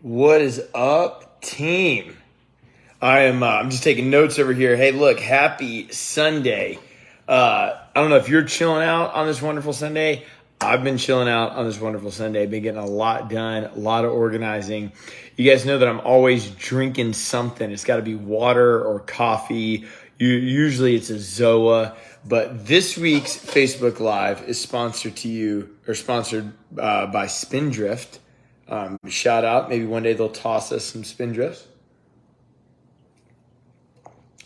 What is up, team? I'm just taking notes over here. Hey, look, happy Sunday. I don't know if you're chilling out on this wonderful Sunday. I've been chilling out on this wonderful Sunday. Been getting a lot done, a lot of organizing. You guys know that I'm always drinking something. It's got to be water or coffee. Usually it's a Zoa. But this week's Facebook Live is sponsored by Spindrift. Shout out. Maybe one day they'll toss us some Spindrifts.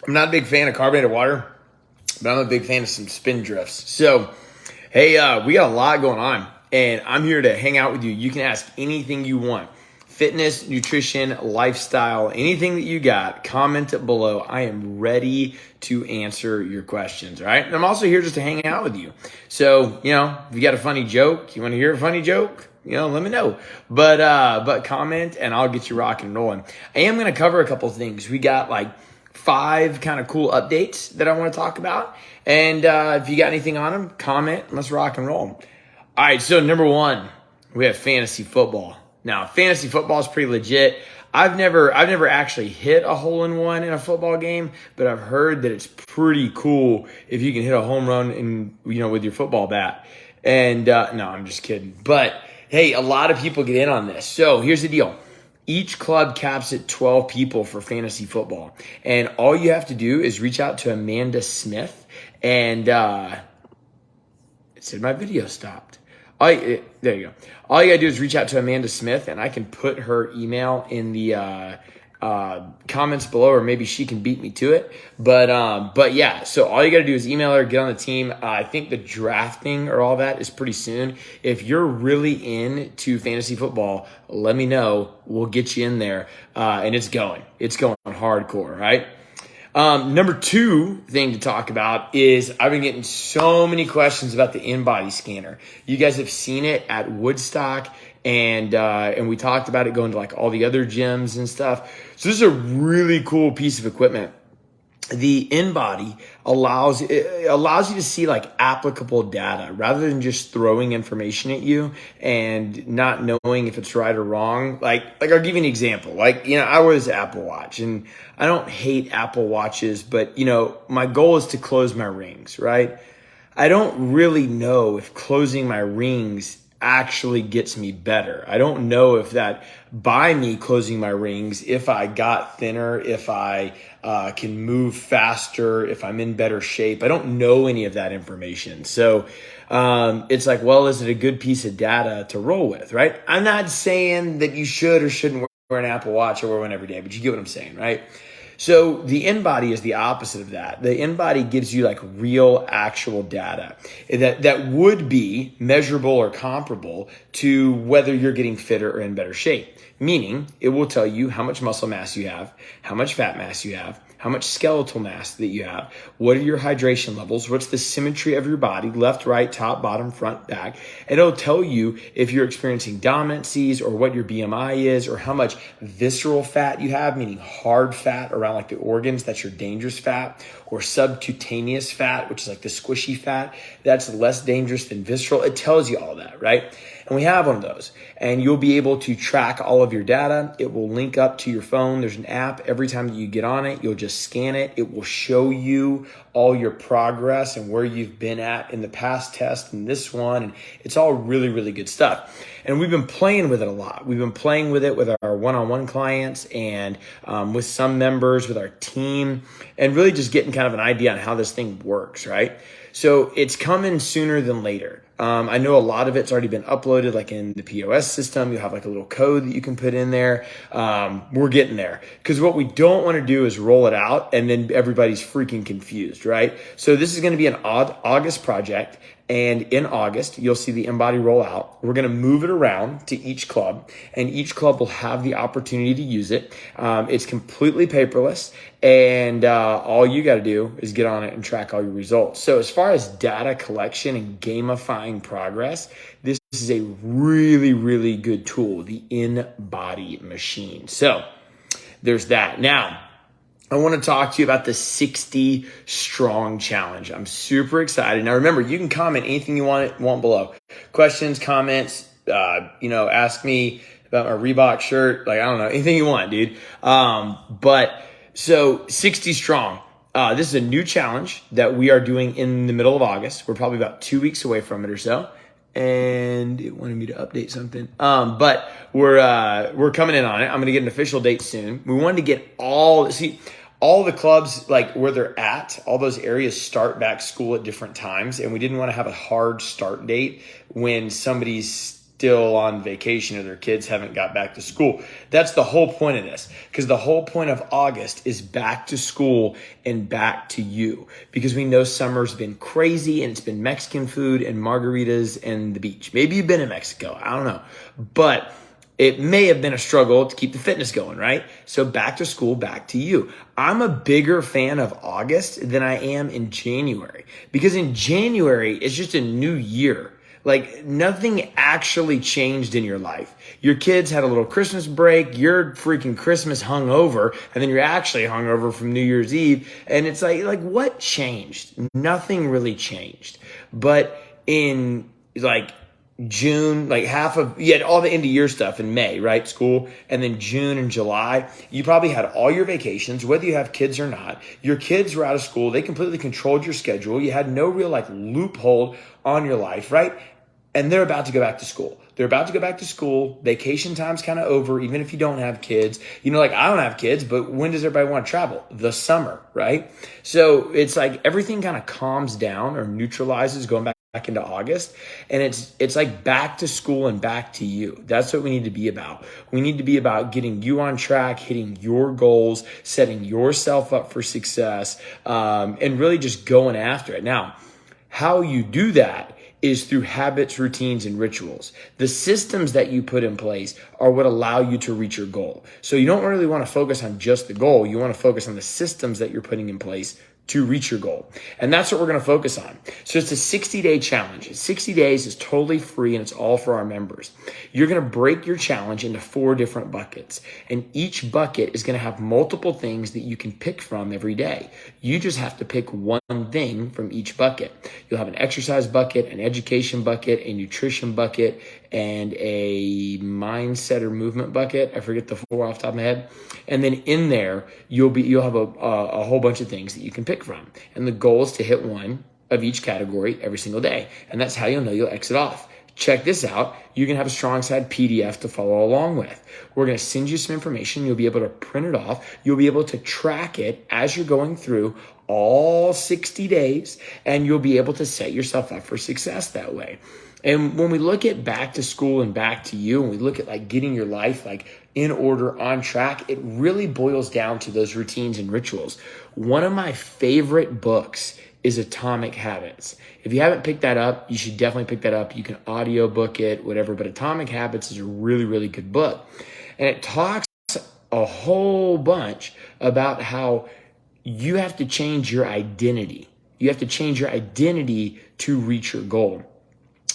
I'm not a big fan of carbonated water, but I'm a big fan of some Spindrifts. So, hey, we got a lot going on, and I'm here to hang out with you. You can ask anything you want. Fitness, nutrition, lifestyle, anything that you got, comment it below. I am ready to answer your questions, all right? And I'm also here just to hang out with you. So, if you got a funny joke, you want to hear a funny joke, let me know. But comment, and I'll get you rocking and rolling. I am going to cover a couple things. We got like 5 kind of cool updates that I want to talk about. And if you got anything on them, comment. Let's rock and roll. All right, so number 1, we have fantasy football. Now, fantasy football is pretty legit. I've never actually hit a hole-in-one in a football game, but I've heard that it's pretty cool if you can hit a home run with your football bat. And no, I'm just kidding. But hey, a lot of people get in on this. So here's the deal. Each club caps at 12 people for fantasy football. And all you have to do is reach out to Amanda Smith. And it said my video stopped. There you go. All you got to do is reach out to Amanda Smith, and I can put her email in the comments below, or maybe she can beat me to it. But yeah, so all you got to do is email her, get on the team. I think the drafting or all that is pretty soon. If you're really into fantasy football, let me know. We'll get you in there. And it's going hardcore, right? Number 2 thing to talk about is I've been getting so many questions about the InBody scanner. You guys have seen it at Woodstock, and we talked about it going to like all the other gyms and stuff. So this is a really cool piece of equipment. The InBody allows you to see like applicable data rather than just throwing information at you and not knowing if it's right or wrong. Like I'll give you an example. I wear this Apple Watch, and I don't hate Apple Watches, but my goal is to close my rings, right? I don't really know if closing my rings actually gets me better. I don't know if that by me closing my rings, if I got thinner, if I can move faster, if I'm in better shape. I don't know any of that information. So it's like, well, is it a good piece of data to roll with, right? I'm not saying that you should or shouldn't wear an Apple Watch or wear one every day, but you get what I'm saying, right? So the InBody is the opposite of that. The InBody gives you like real, actual data that would be measurable or comparable to whether you're getting fitter or in better shape. Meaning, it will tell you how much muscle mass you have, how much fat mass you have, how much skeletal mass that you have, what are your hydration levels, what's the symmetry of your body, left, right, top, bottom, front, back. And it'll tell you if you're experiencing dominancies or what your BMI is or how much visceral fat you have, meaning hard fat around like the organs, that's your dangerous fat, or subcutaneous fat, which is like the squishy fat, that's less dangerous than visceral. It tells you all that, right? And we have one of those, and you'll be able to track all of your data. It will link up to your phone. There's an app. Every time that you get on it, you'll just scan it. It will show you all your progress and where you've been at in the past test and this one. And it's all really, really good stuff. And we've been playing with it a lot. We've been playing with it with our one-on-one clients and with some members, with our team, and really just getting kind of an idea on how this thing works, right? So it's coming sooner than later. I know a lot of it's already been uploaded, like in the POS system. You have like a little code that you can put in there. We're getting there, because what we don't want to do is roll it out and then everybody's freaking confused, right? So this is going to be an August project. And in August, you'll see the InBody roll out. We're going to move it around to each club, and each club will have the opportunity to use it. It's completely paperless, and all you got to do is get on it and track all your results. So as far as data collection and gamifying progress, this is a really, really good tool, the InBody machine. So there's that. Now, I want to talk to you about the 60 Strong Challenge. I'm super excited. Now, remember, you can comment anything you want below. Questions, comments, ask me about my Reebok shirt. Like, I don't know, anything you want, dude. But so 60 strong. This is a new challenge that we are doing in the middle of August. We're probably about 2 weeks away from it or so. And it wanted me to update something. But we're coming in on it. I'm going to get an official date soon. We wanted to get all the clubs, like where they're at, all those areas start back school at different times. And we didn't want to have a hard start date when somebody's still on vacation or their kids haven't got back to school. That's the whole point of this, because the whole point of August is back to school and back to you, because we know summer's been crazy and it's been Mexican food and margaritas and the beach. Maybe you've been in Mexico. I don't know. But it may have been a struggle to keep the fitness going, right? So back to school, back to you. I'm a bigger fan of August than I am in January, because in January, it's just a new year. Like nothing actually changed in your life. Your kids had a little Christmas break. You're freaking Christmas hungover, and then you're actually hungover from New Year's Eve. And it's like what changed? Nothing really changed. But in like June, like you had all the end of year stuff in May, right? School. And then June and July, you probably had all your vacations, whether you have kids or not. Your kids were out of school. They completely controlled your schedule. You had no real like loophole on your life, right? And they're about to go back to school. They're about to go back to school. Vacation time's kind of over, even if you don't have kids. You know, like I don't have kids, but when does everybody want to travel? The summer, right? So it's like everything kind of calms down or neutralizes going back into August. And it's like back to school and back to you. That's what we need to be about. We need to be about getting you on track, hitting your goals, setting yourself up for success, and really just going after it. Now, how you do that is through habits, routines, and rituals. The systems that you put in place are what allow you to reach your goal. So you don't really want to focus on just the goal. You want to focus on the systems that you're putting in place to reach your goal. And that's what we're going to focus on. So it's a 60-day challenge. 60 days is totally free and it's all for our members. You're going to break your challenge into 4 different buckets. And each bucket is going to have multiple things that you can pick from every day. You just have to pick one thing from each bucket. You'll have an exercise bucket, an education bucket, a nutrition bucket, and a mindset or movement bucket. I forget the 4 off the top of my head. And then in there, you'll have a whole bunch of things that you can pick from. And the goal is to hit one of each category every single day. And that's how you'll know you'll exit off. Check this out. You can have a strong side PDF to follow along with. We're going to send you some information. You'll be able to print it off. You'll be able to track it as you're going through all 60 days, and you'll be able to set yourself up for success that way. And when we look at back to school and back to you, and we look at like getting your life like in order, on track, it really boils down to those routines and rituals. One of my favorite books is Atomic Habits. If you haven't picked that up, you should definitely pick that up. You can audiobook it, whatever, but Atomic Habits is a really, really good book. And it talks a whole bunch about how you have to change your identity. You have to change your identity to reach your goal.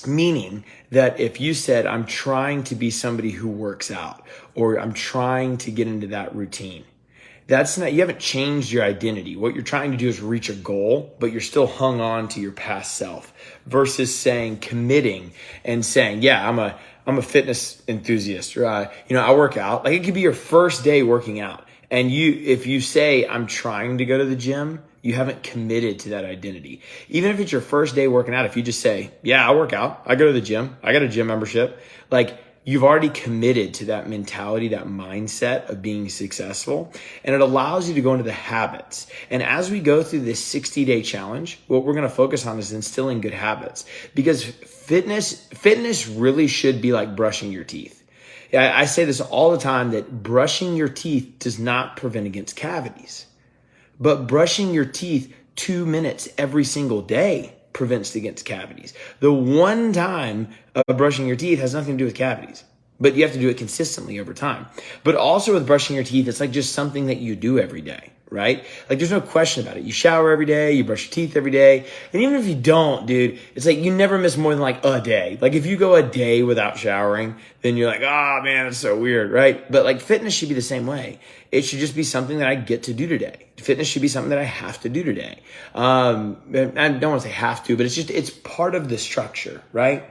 Meaning that if you said, I'm trying to be somebody who works out, or I'm trying to get into that routine, that's not, you haven't changed your identity. What you're trying to do is reach a goal, but you're still hung on to your past self, versus committing and saying, yeah, I'm a fitness enthusiast, or, I work out. Like it could be your first day working out. And if you say, I'm trying to go to the gym, you haven't committed to that identity. Even if it's your first day working out, if you just say, yeah, I work out, I go to the gym, I got a gym membership, like you've already committed to that mentality, that mindset of being successful. And it allows you to go into the habits. And as we go through this 60-day challenge, what we're going to focus on is instilling good habits, because fitness really should be like brushing your teeth. I say this all the time, that brushing your teeth does not prevent against cavities, but brushing your teeth 2 minutes every single day prevents against cavities. The one time of brushing your teeth has nothing to do with cavities, but you have to do it consistently over time. But also with brushing your teeth, it's like just something that you do every day, right? Like there's no question about it. You shower every day, you brush your teeth every day. And even if you don't, dude, it's like you never miss more than like a day. Like if you go a day without showering, then you're like, oh man, it's so weird, right? But like fitness should be the same way. It should just be something that I get to do today. Fitness should be something that I have to do today. I don't want to say have to, but it's part of the structure, right?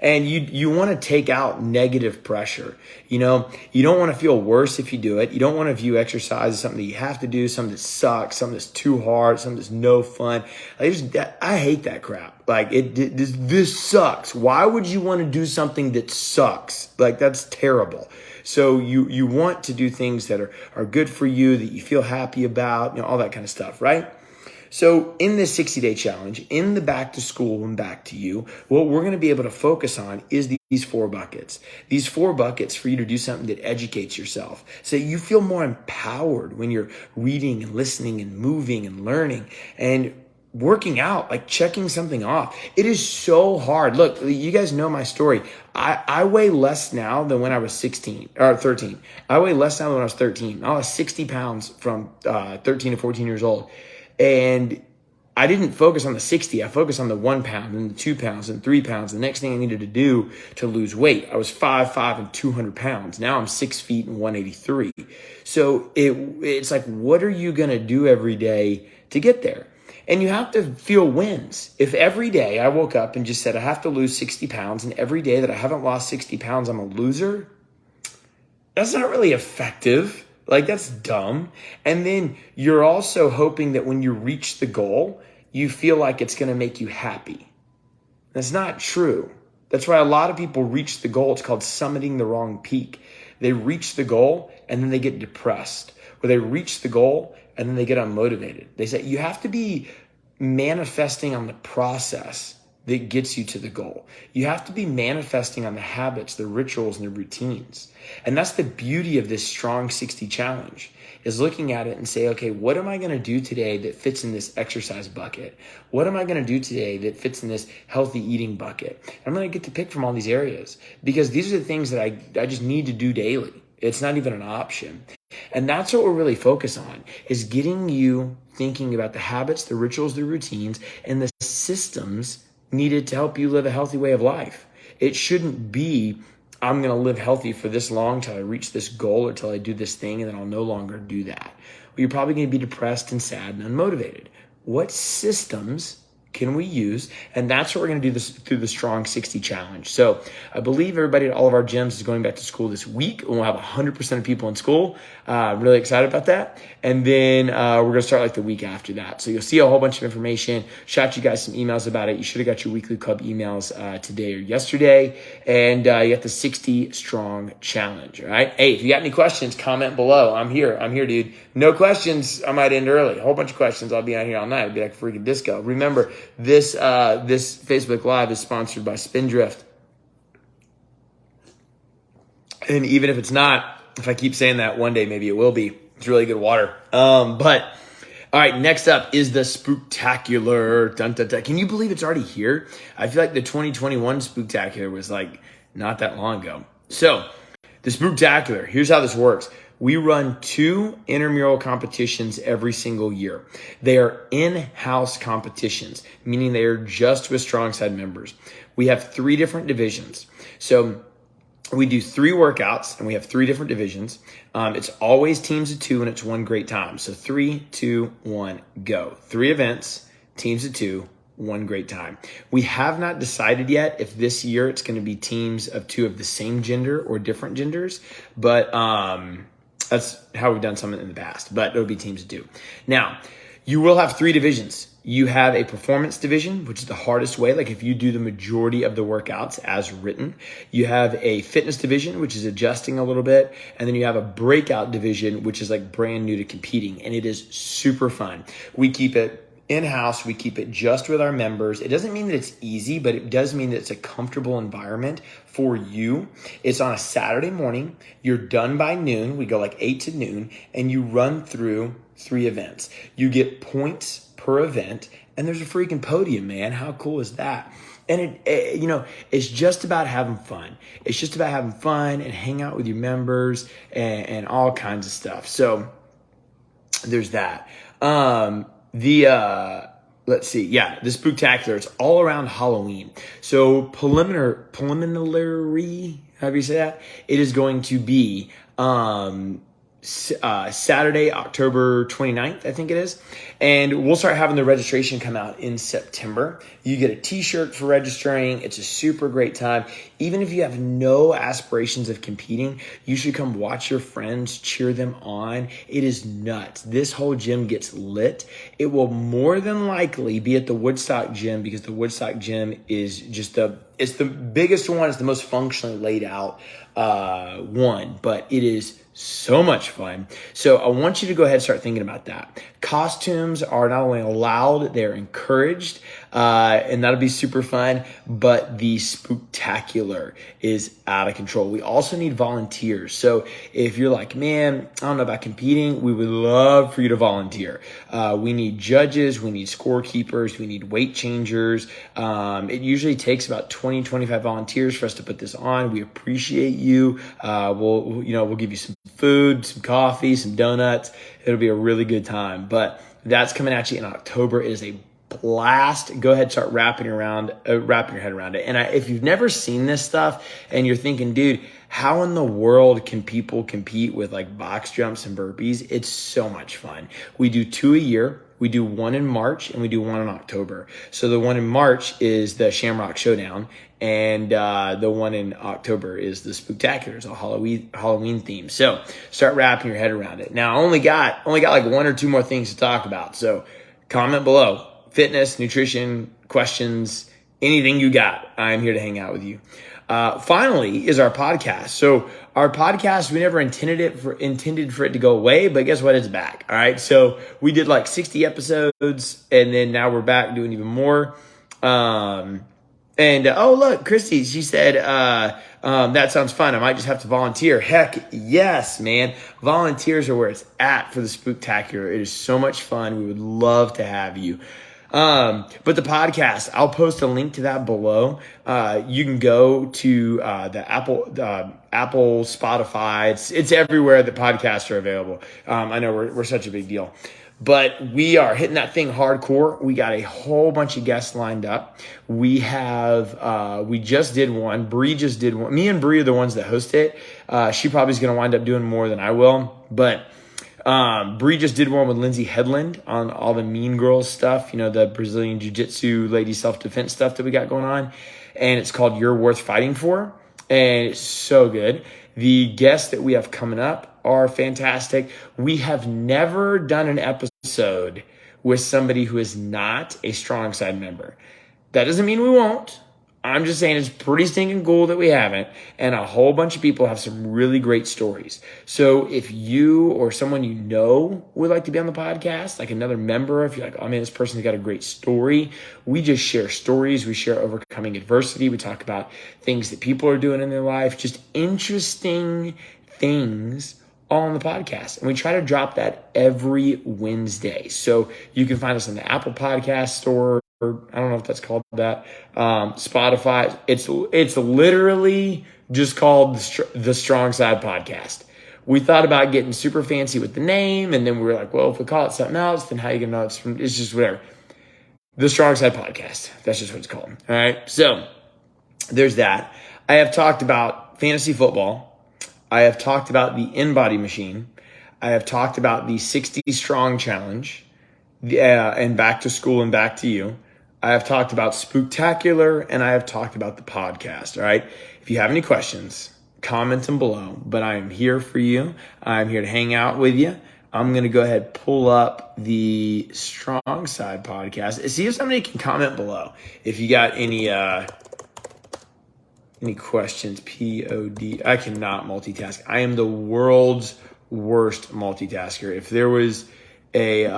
And you want to take out negative pressure. You don't want to feel worse if you do it. You don't want to view exercise as something that you have to do, something that sucks, something that's too hard, something that's no fun. I hate that crap. Like this sucks. Why would you want to do something that sucks? Like that's terrible. So you want to do things that are good for you, that you feel happy about, all that kind of stuff, right? So in this 60-day challenge, in the back to school and back to you, what we're going to be able to focus on is these 4 buckets. These 4 buckets for you to do something that educates yourself. So you feel more empowered when you're reading and listening and moving and learning and working out, like checking something off. It is so hard. Look, you guys know my story. I weigh less now than when I was 16 or 13. I weigh less now than when I was 13. I was 60 pounds from 13 to 14 years old. And I didn't focus on the 60. I focused on the 1 pound and the 2 pounds and 3 pounds. The next thing I needed to do to lose weight, I was 5'5" and 200 pounds. Now I'm 6 feet and 183. So it's like, what are you going to do every day to get there? And you have to feel wins. If every day I woke up and just said, I have to lose 60 pounds, and every day that I haven't lost 60 pounds, I'm a loser, that's not really effective. Like, that's dumb. And then you're also hoping that when you reach the goal, you feel like it's going to make you happy. That's not true. That's why a lot of people reach the goal. It's called summiting the wrong peak. They reach the goal and then they get depressed. Or they reach the goal and then they get unmotivated. They say you have to be manifesting on the process that gets you to the goal. You have to be manifesting on the habits, the rituals, and the routines. And that's the beauty of this Strong 60 challenge, is looking at it and say, okay, what am I going to do today that fits in this exercise bucket? What am I going to do today that fits in this healthy eating bucket? I'm going to get to pick from all these areas because these are the things that I just need to do daily. It's not even an option. And that's what we're really focused on, is getting you thinking about the habits, the rituals, the routines, and the systems needed to help you live a healthy way of life. It shouldn't be, I'm going to live healthy for this long till I reach this goal or till I do this thing, and then I'll no longer do that. Well, you're probably going to be depressed and sad and unmotivated. What systems can we use? And that's what we're going to do this through the Strong 60 challenge. So I believe everybody at all of our gyms is going back to school this week. We'll have 100% of people in school. I'm really excited about that. And then we're going to start like the week after that. So you'll see a whole bunch of information. Shot you guys some emails about it. You should have got your weekly club emails today or yesterday. And you got the 60 Strong challenge. All right. Hey, if you got any questions, comment below. I'm here, dude. No questions, I might end early. A whole bunch of questions. I'll be out here all night. It'll be like a freaking disco. Remember, this Facebook Live is sponsored by Spindrift. And even if it's not, if I keep saying that, one day maybe it will be. It's really good water. But all right, next up is the Spooktacular. Dun, dun, dun. Can you believe it's already here? I feel like the 2021 Spooktacular was like not that long ago. So the Spooktacular, here's how this works. We run 2 intramural competitions every single year. They are in-house competitions, meaning they are just with Strong Side members. We have 3 different divisions. So we do 3 workouts and we have 3 different divisions. It's always teams of 2 and it's one great time. So 3, 2, 1, go. 3 events, teams of 2, one great time. We have not decided yet if this year it's going to be teams of 2 of the same gender or different genders, but that's how we've done some in the past, but it'll be teams of 2. Now, you will have 3 divisions. You have a performance division, which is the hardest way, like if you do the majority of the workouts as written. You have a fitness division, which is adjusting a little bit. And then you have a breakout division, which is like brand new to competing. And it is super fun. We keep it in-house. We keep it just with our members. It doesn't mean that it's easy, but it does mean that it's a comfortable environment for you. It's on a Saturday morning. You're done by noon. We go like 8 to noon and you run through 3 events. You get points per event and there's a freaking podium, man. How cool is that? And it's just about having fun. It's just about having fun and hang out with your members and all kinds of stuff. So there's that. Let's see. Yeah, the Spooktacular, it's all around Halloween. So preliminary, however you say that, it is going to be, Saturday, October 29th, I think it is. And we'll start having the registration come out in September. You get a t-shirt for registering. It's a super great time. Even if you have no aspirations of competing, you should come watch your friends, cheer them on. It is nuts. This whole gym gets lit. It will more than likely be at the Woodstock gym because the Woodstock gym is just it's the biggest one. It's the most functionally laid out one, but it is so much fun. So I want you to go ahead and start thinking about that. Costumes are not only allowed, they're encouraged, and that'll be super fun, but the spooktacular is out of control. We also need volunteers. So if you're like, man, I don't know about competing, we would love for you to volunteer. We need judges, we need scorekeepers, we need weight changers. It usually takes about 20, 25 volunteers for us to put this on. We appreciate you. We'll give you some food, some coffee, some donuts. It'll be a really good time. But that's coming at you in October. It is a blast. Go ahead and start wrapping your head around it. And if you've never seen this stuff and you're thinking, dude, how in the world can people compete with like box jumps and burpees? It's so much fun. We do 2 a year. We do one in March and we do one in October. So the one in March is the Shamrock Showdown, and the one in October is the Spooktacular. It's a Halloween theme. So start wrapping your head around it. Now I only got like 1 or 2 more things to talk about. So comment below. Fitness, nutrition, questions, anything you got. I'm here to hang out with you. Finally is our podcast. So our podcast, we never intended for it to go away, but guess what? It's back. All right. So we did like 60 episodes and then now we're back doing even more. Look, Christy, she said, that sounds fun. I might just have to volunteer. Heck yes, man. Volunteers are where it's at for the Spooktacular. It is so much fun. We would love to have you. But the podcast, I'll post a link to that below. You can go to the Apple, Spotify. It's everywhere that podcasts are available. I know we're such a big deal, but we are hitting that thing hardcore. We got a whole bunch of guests lined up. We just did one. Bree just did one. Me and Bree are the ones that host it. She probably is going to wind up doing more than I will, but Bree just did one with Lindsay Headland on all the Mean Girls stuff, the Brazilian Jiu-Jitsu lady self-defense stuff that we got going on. And it's called You're Worth Fighting For. And it's so good. The guests that we have coming up are fantastic. We have never done an episode with somebody who is not a Strong Side member. That doesn't mean we won't. I'm just saying it's pretty stinking cool that we haven't. And a whole bunch of people have some really great stories. So if you or someone you know would like to be on the podcast, like another member, if you're like, oh man, this person's got a great story. We just share stories. We share overcoming adversity. We talk about things that people are doing in their life, just interesting things all on the podcast. And we try to drop that every Wednesday. So you can find us on the Apple Podcast Store. Or I don't know if that's called that. Spotify. It's literally just called the Strong Side Podcast. We thought about getting super fancy with the name, and then we were like, well, if we call it something else, then how you gonna know it's just whatever. The Strong Side Podcast. That's just what it's called. All right. So there's that. I have talked about fantasy football. I have talked about the in-body machine. I have talked about the 60 strong challenge. And back to school and back to you. I have talked about Spooktacular and I have talked about the podcast. All right. If you have any questions, comment them below, but I am here for you. I'm here to hang out with you. I'm going to go ahead and pull up the Strong Side podcast. See if somebody can comment below. If you got any questions, POD. I cannot multitask. I am the world's worst multitasker. If there was an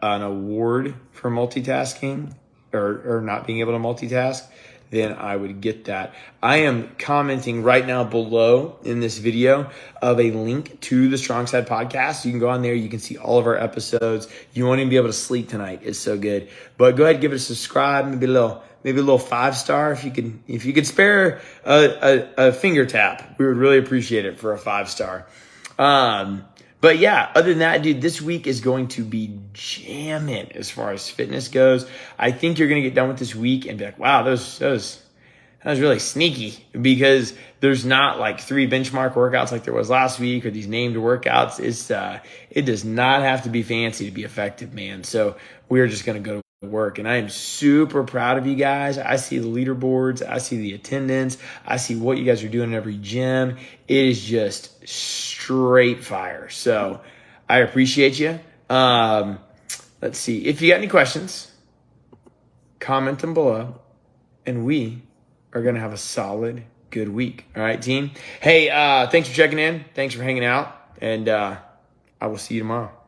award for multitasking or not being able to multitask, then I would get that. I am commenting right now below in this video of a link to the Strong Side podcast. You can go on there. You can see all of our episodes. You won't even be able to sleep tonight. It's so good. But go ahead and give it a subscribe. Maybe a little 5-star if you could spare a finger tap. We would really appreciate it for a 5-star. But yeah, other than that, dude, this week is going to be jamming as far as fitness goes. I think you're going to get done with this week and be like, wow, those That was really sneaky because there's not like 3 benchmark workouts like there was last week or these named workouts. It does not have to be fancy to be effective, man. So we're just going to go to work. And I am super proud of you guys. I see the leaderboards. I see the attendance. I see what you guys are doing in every gym. It is just straight fire. So I appreciate you. Let's see. If you got any questions, comment them below. And we are going to have a solid, good week. All right, team? Hey, thanks for checking in. Thanks for hanging out. And I will see you tomorrow.